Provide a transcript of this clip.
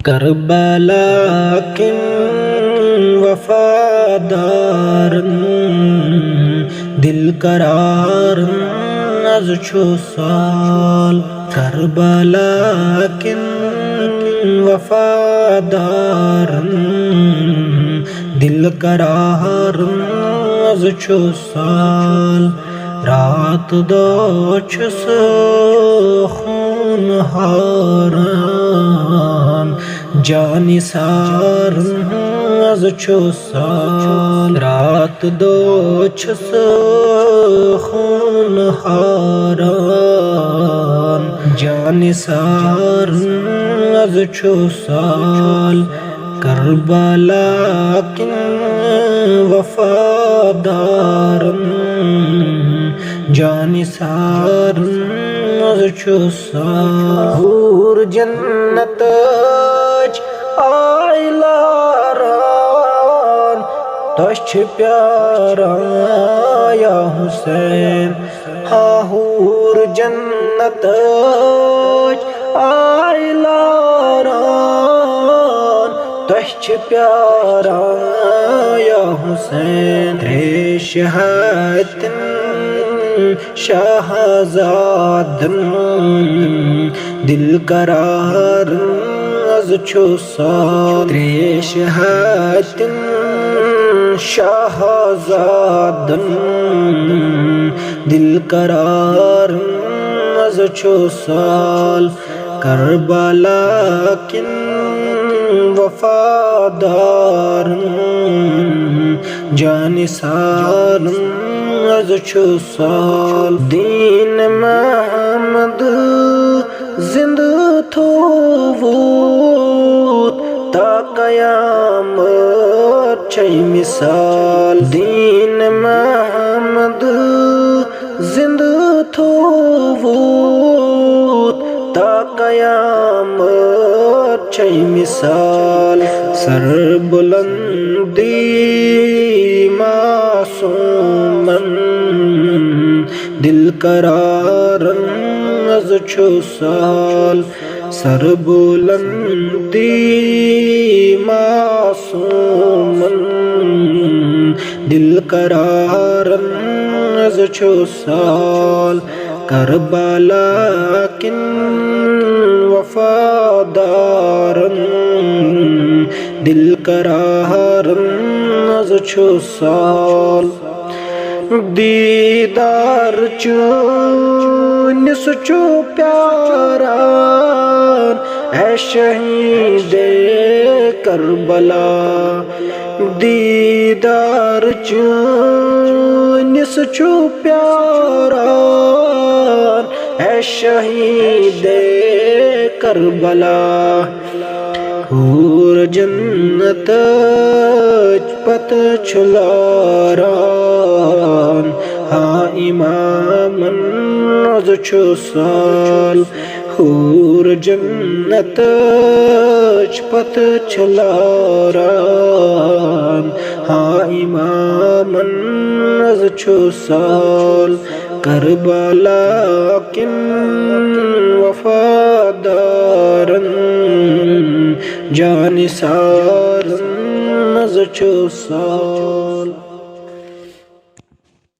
کربلا کن وفادارن دل قرارن از چھو سال کربلا کن وفادارن دل قرارن از چھو سال رات دو چھس خون ہاران جانی سارن از چھو سال رات دو چھس خون ہاران جانی سارن از چھو سال کربلا کن وفادارن جانی سارن از چھو سال حور جنت آئلاران تش پیاران یا حسین حور جنت آئلاران تش پیاران یا حسین ریش حتن شاہزادن دل قرارن از چھو سال تریش حتن شاہزادن دل قرارن از چھو سال کربلا کن وفادارن جانی سارن از چھو سال دین محمد زند تھووت تا قیامت چھ مثال دین محمد زند تھووت تا قیامت چھ مثال سر بلندی معصومن دل قرارن از چھو سال سر بلندی معصومن دل قرارن از چھو سال کربلا کن وفادارن دل قرارن از چھو سال دیدار چونس چھو پیاران اے شہید کربلا دیدار چونس چھو پیاران اے شہید کربلا حور جنت پت چھلاران ہاں امامن از چھو سال حور جنت پت چھلاران ہاں امامن از چھو سال کربلا کن وفادارن جانی سارن از چھو سال